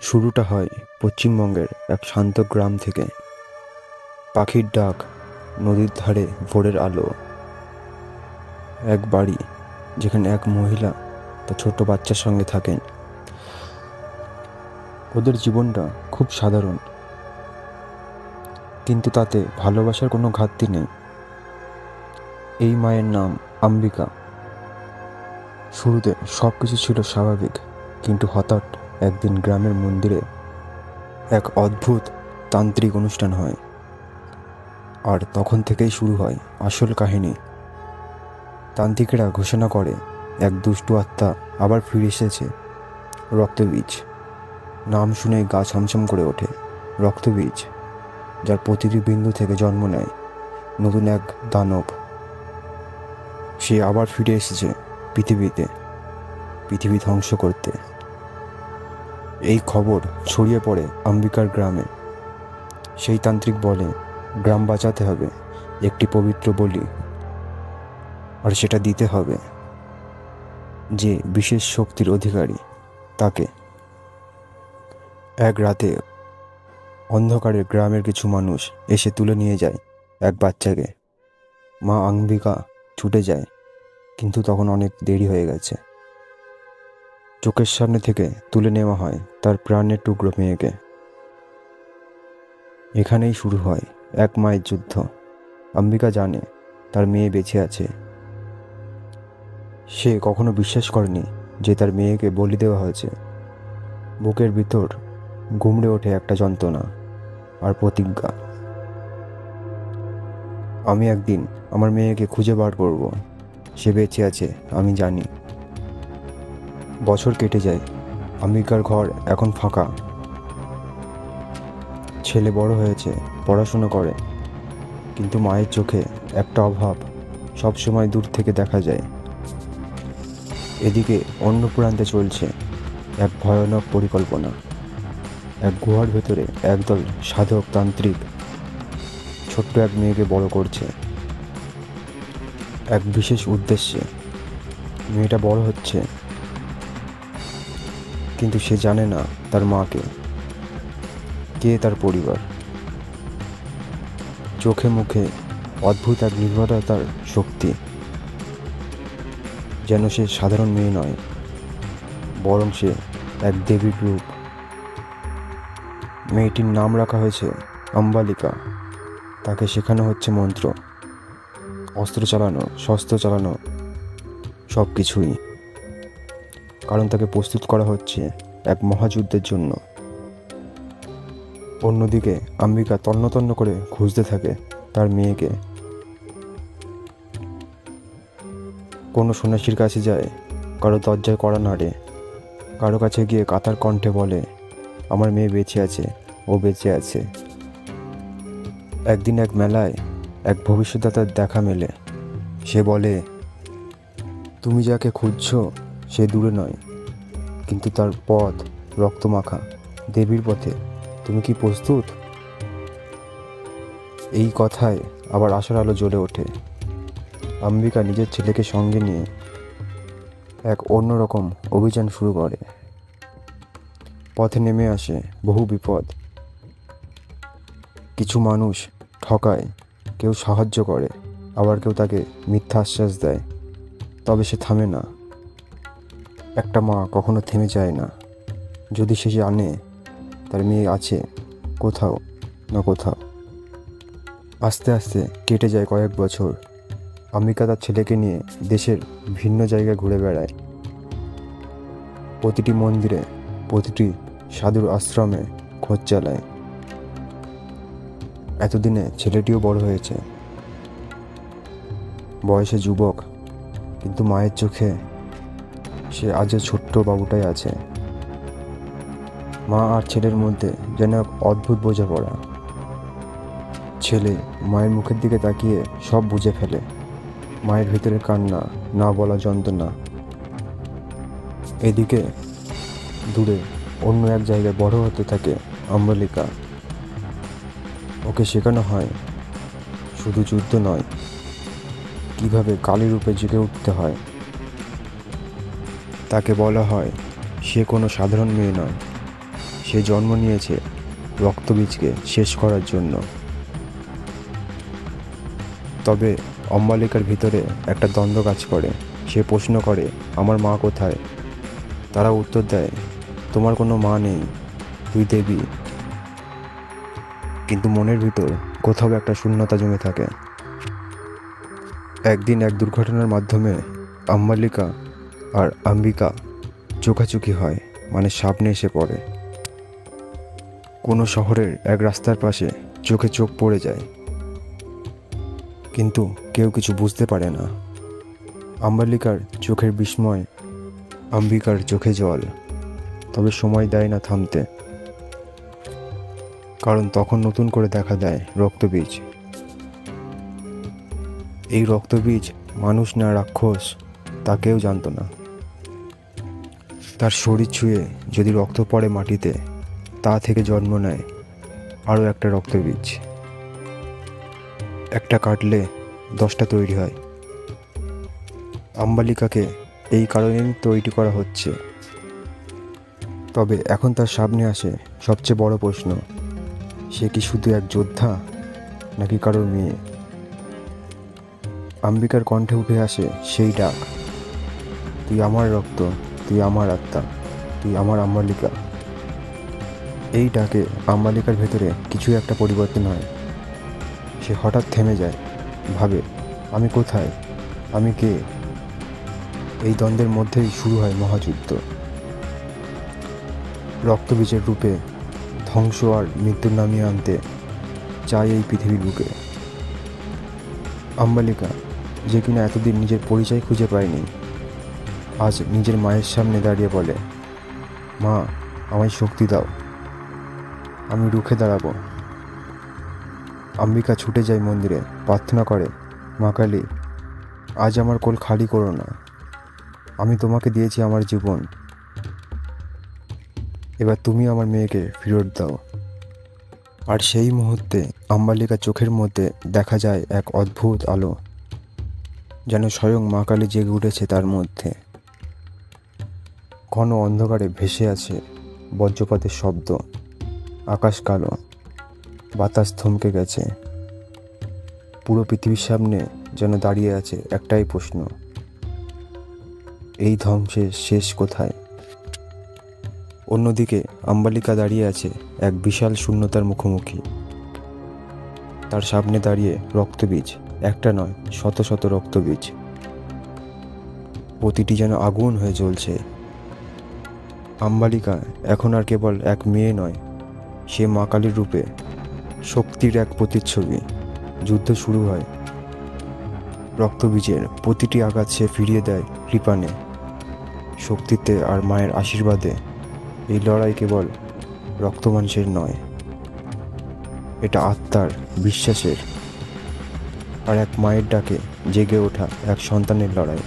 শুরুটা হয় পশ্চিমবঙ্গের এক শান্ত গ্রাম থেকে। পাখির ডাক, নদীর ধারে ভোরের আলো, এক বাড়ি যেখানে এক মহিলা তার ছোট্ট বাচ্চার সঙ্গে থাকেন। ওদের জীবনটা খুব সাধারণ, কিন্তু তাতে ভালোবাসার কোনো ঘাটতি নেই। এই মায়ের নাম অম্বিকা। শুরুতে সব কিছু ছিল স্বাভাবিক, কিন্তু হঠাৎ একদিন গ্রামের মন্দিরে এক অদ্ভুত তান্ত্রিক অনুষ্ঠান হয়, আর তখন থেকেই শুরু হয় আসল কাহিনী। তান্ত্রিকেরা ঘোষণা করে এক দুষ্টু আত্মা আবার ফিরে এসেছে। রক্তবীজ নাম শুনেই গা ছমছম করে ওঠে। রক্তবীজ, যার প্রতিটি বিন্দু থেকে জন্ম নেয় নতুন এক দানব। সে আবার ফিরে এসেছে পৃথিবী ধ্বংস করতে। এই খবর ছড়িয়ে পড়ে অম্বিকার গ্রামে। সেই তান্ত্রিক বলে, গ্রাম বাঁচাতে হবে একটি পবিত্র বলি, আর সেটা দিতে হবে যে বিশেষ শক্তির অধিকারী তাকে। এক রাতে অন্ধকারে গ্রামের কিছু মানুষ এসে তুলে নিয়ে যায় এক বাচ্চাকে। মা অম্বিকা ছুটে যায়, কিন্তু তখন অনেক দেরি হয়ে গেছে। চোখের সামনে থেকে তুলে নেওয়া হয় তার প্রাণের টুকরো মেয়েকে। এখানেই শুরু হয় এক মায়ের যুদ্ধ। অম্বিকা জানে তার মেয়ে বেঁচে আছে। সে কখনো বিশ্বাস করেনি যে তার মেয়েকে বলি দেওয়া হয়েছে। বুকের ভিতর গুমড়ে ওঠে একটা যন্ত্রণা আর প্রতিজ্ঞা, আমি একদিন আমার মেয়েকে খুঁজে বার করব। সে বেঁচে আছে, আমি জানি। বছর কেটে যায়। অম্বিকার ঘর এখন ফাঁকা। ছেলে বড় হয়েছে, পড়াশোনা করে, কিন্তু মায়ের চোখে একটা অভাব সবসময় দূর থেকে দেখা যায়। এদিকে অন্য প্রান্তে চলছে এক ভয়ানক পরিকল্পনা। এক গুহার ভেতরে একদল সাধক তান্ত্রিক ছোট্ট এক মেয়েকে বড় করছে এক বিশেষ উদ্দেশ্যে। মেয়েটা বড় হচ্ছে, কিন্তু সে জানে না তার মাকে, কে তার পরিবার। চোখে মুখে অদ্ভুত এক নির্ভরতার শক্তি, যেন সে সাধারণ মেয়ে নয়, বরং সে এক দেবীর রূপ। মেয়েটির নাম রাখা হয়েছে অম্বালিকা। তাকে শেখানো হচ্ছে মন্ত্র, অস্ত্র চালানো, শস্ত্র চালানো, সব কিছুই, কারণ তাকে প্রস্তুত করা হচ্ছে এক মহাযুদ্ধের জন্য। অন্যদিকে অম্বিকা তন্ন করে খুঁজতে থাকে তার মেয়েকে। কোনো সন্ন্যাসীর কাছে যায়, কারো দরজায় কড়া নাড়ে, কারো কাছে গিয়ে কাতার কণ্ঠে বলে, আমার মেয়ে বেঁচে আছে, ও বেঁচে আছে। একদিন এক মেলায় এক ভবিষ্যদ্বাতার দেখা মেলে। সে বলে, তুমি যাকে খুঁজছো সে দূরে নয়, কিন্তু তার পথ রক্তমাখা দেবীর পথে। তুমি কি প্রস্তুত? এই কথায় আবার আশার আলো জ্বলে ওঠে। অম্বিকা নিজের ছেলেকে সঙ্গে নিয়ে এক অন্যরকম অভিযান শুরু করে। পথে নেমে আসে বহু বিপদ। কিছু মানুষ ঠকায়, কেউ সাহায্য করে, আবার কেউ তাকে মিথ্যা আশ্বাস দেয়। তবে সে থামে না। একটা মা কখনো থেমে যায় না, যদি সে জানে তার মেয়ে আছে কোথাও না কোথাও। আস্তে আস্তে কেটে যায় কয়েক বছর। অম্বিকা তার ছেলেকে নিয়ে দেশের ভিন্ন জায়গায় ঘুরে বেড়ায়। প্রতিটি মন্দিরে, প্রতিটি সাধুর আশ্রমে খোঁজ চালায়। এতদিনে ছেলেটিও বড় হয়েছে, বয়সে যুবক, কিন্তু মায়ের চোখে সে আজও ছোট্ট বাবুটাই আছে। মা আর ছেলের মধ্যে যেন এক অদ্ভুত বোঝাপড়া। ছেলে মায়ের মুখের দিকে তাকিয়ে সব বুঝে ফেলে, মায়ের ভিতরে কান্না, না বলা যন্ত্রণা। এদিকে দূরে অন্য এক জায়গায় বড় হতে থাকে অম্বালিকা। ওকে শেখানো হয় শুধু যুদ্ধ নয়, কিভাবে কালী রূপে জেগে উঠতে হয়। তাকে বলা হয় সে কোনো সাধারণ মেয়ে নয়, সে জন্ম নিয়েছে রক্তবীজকে শেষ করার জন্য। তবে অম্বালিকার ভিতরে একটা দ্বন্দ্ব কাজ করে। সে প্রশ্ন করে, আমার মা কোথায়? তারা উত্তর দেয়, তোমার কোনো মা নেই, তুই দেবী। কিন্তু মনের ভিতর কোথাও একটা শূন্যতা জমে থাকে। একদিন এক দুর্ঘটনার মাধ্যমে অম্বালিকা আর অম্বিকা চোখাচোখি হয়, মানে সামনে এসে পড়ে। কোনো শহরের এক রাস্তার পাশে চোখে চোখ পড়ে যায়, কিন্তু কেউ কিছু বুঝতে পারে না। অম্বালিকার চোখের বিস্ময়, অম্বিকার চোখে জল। তবে সময় দেয় না থামতে, কারণ তখন নতুন করে দেখা দেয় রক্তবীজ। এই রক্তবীজ মানুষ না রাক্ষস তা কেউ জানত না। তার শরীর ছুঁয়ে যদি রক্ত পড়ে মাটিতে, তা থেকে জন্ম নেয় আরও একটা রক্তবীজ। একটা কাটলে 10টা তৈরি হয়। অম্বালিকাকে এই কারণেই তৈরি করা হচ্ছে। তবে এখন তার সামনে আসে সবচেয়ে বড় প্রশ্ন, সে কি শুধু এক যোদ্ধা নাকি কারোর মেয়ে? অম্বিকার কণ্ঠে উঠে আসে সেই ডাক, তুই আমার রক্ত, তুই আমার আত্মা, তুই আমার অম্বালিকা। এই ডাকে অম্বালিকার ভেতরে কিছু একটা পরিবর্তন হয়। সে হঠাৎ থেমে যায়, ভাবে, আমি কোথায়, আমি কে? এই দ্বন্দ্বের মধ্যেই শুরু হয় মহাযুদ্ধ। রক্তবীজের রূপে ধ্বংস আর মৃত্যু নামিয়ে আনতে চায় এই পৃথিবীর বুকে। অম্বালিকা, যে কিনা এতদিন নিজের পরিচয় খুঁজে পায়নি, আজ নিজের মায়ের সামনে দাঁড়িয়ে বলে, মা, আমায় শক্তি দাও, আমি রুখে দাঁড়াবো। অম্বিকা ছুটে যায় মন্দিরে, প্রার্থনা করে, মা কালী, আজ আমার কোল খালি করো না, আমি তোমাকে দিয়েছি আমার জীবন, এবার তুমি আমার মেয়েকে ফেরত দাও। আর সেই মুহূর্তে অম্বালিকার চোখের মধ্যে দেখা যায় এক অদ্ভুত আলো, যেন স্বয়ং মা কালী জেগে উঠেছে তার মধ্যে। ঘন অন্ধকারে ভেসে আছে বজ্রপাতের শব্দ, আকাশ কালো, বাতাস থমকে গেছে। পুরো পৃথিবীর সামনে যেন দাঁড়িয়ে আছে একটাই প্রশ্ন, এই ধ্বংসের শেষ কোথায়? অন্যদিকে অম্বালিকা দাঁড়িয়ে আছে এক বিশাল শূন্যতার মুখোমুখি। তার সামনে দাঁড়িয়ে রক্তবীজ, একটা নয়, শত শত রক্তবীজ, প্রতিটি যেন আগুন হয়ে জ্বলছে। অম্বালিকা এখন আর কেবল এক মেয়ে নয়, সে মা কালীর রূপে শক্তির এক প্রতিচ্ছবি। যুদ্ধ শুরু হয়। রক্তবীজের প্রতিটি আঘাত সে ফিরিয়ে দেয় কৃপানে, শক্তিতে আর মায়ের আশীর্বাদে। এই লড়াই কেবল রক্ত মাংসের নয়, এটা আত্মার, বিশ্বাসের আর এক মায়ের ডাকে জেগে ওঠা এক সন্তানের লড়াই।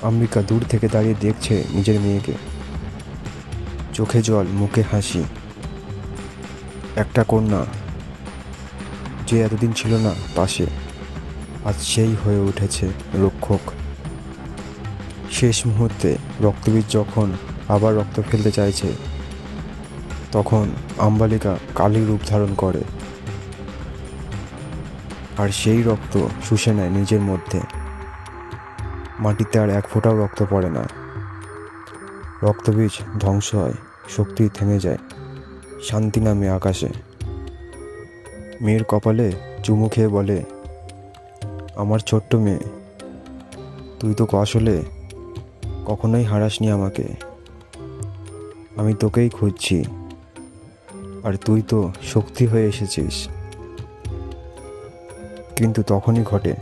অম্বিকা দূর থেকে দাঁড়িয়ে দেখছে নিজের মেয়েকে, চোখে জল, মুখে হাসি। একটা কন্যা যে এতদিন ছিল না পাশে, আজ সেই হয়ে উঠেছে রক্ষক। শেষ মুহূর্তে রক্তবীজ যখন আবার রক্ত ফেলতে চাইছে, তখন অম্বালিকা কালীর রূপ ধারণ করে, আর সেই রক্ত শুষে নেয় নিজের মধ্যে। মাটিতে আর এক ফোঁটাও রক্ত পড়ে না। রক্তবীজ ধ্বংস হয়, শক্তি থেমে যায়, শান্তি নামে আকাশে। মেয়ের কপালে চুমু খেয়ে বলে, আমার ছোট্ট মেয়ে, তুই তো আসলে কখনোই হারাসনি আমাকে, আমি তোকেই খুঁজছি, আর তুই তো শক্তি হয়ে এসেছিস। কিন্তু তখনই ঘটে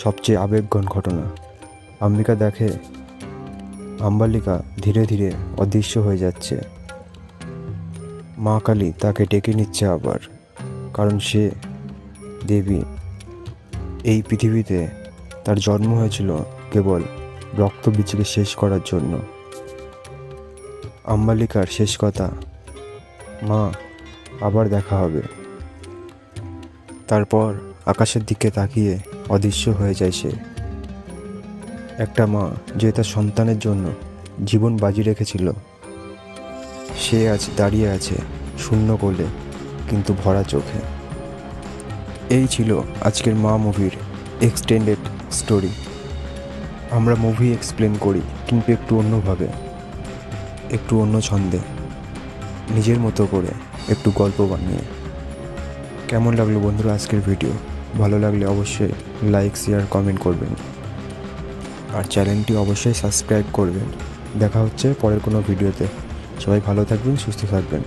সবচেয়ে আবেগঘন ঘটনা। অম্বিকা দেখে অম্বালিকা ধীরে ধীরে অদৃশ্য হয়ে যাচ্ছে। মা কালী তাকে ডেকে নিচ্ছে আবার, কারণ সে দেবী। এই পৃথিবীতে তার জন্ম হয়েছিল কেবল রক্তবীজকে শেষ করার জন্য। অম্বালিকার শেষ কথা, মা, আবার দেখা হবে। তারপর আকাশের দিকে তাকিয়ে অদৃশ্য হয়ে যায় সে। একটা মা যে তার সন্তানের জন্য জীবন বাজি রেখেছিল, সে আজ দাঁড়িয়ে আছে শূন্য কোলে কিন্তু ভরা চোখে। এই ছিল আজকের মা মুভির এক্সটেন্ডেড স্টোরি। আমরা মুভি এক্সপ্লেন করি কিন্তু একটু অন্যভাবে, একটু অন্য ছন্দে, নিজের মতো করে, একটু গল্প বানিয়ে। কেমন লাগলো বন্ধুরা আজকের ভিডিও? ভালো লাগলে অবশ্যই লাইক, শেয়ার, কমেন্ট করবেন আর চ্যানেলটি অবশ্যই সাবস্ক্রাইব করবেন। দেখা হচ্ছে পরের কোনো ভিডিওতে। সবাই ভালো থাকবেন, সুস্থ থাকবেন।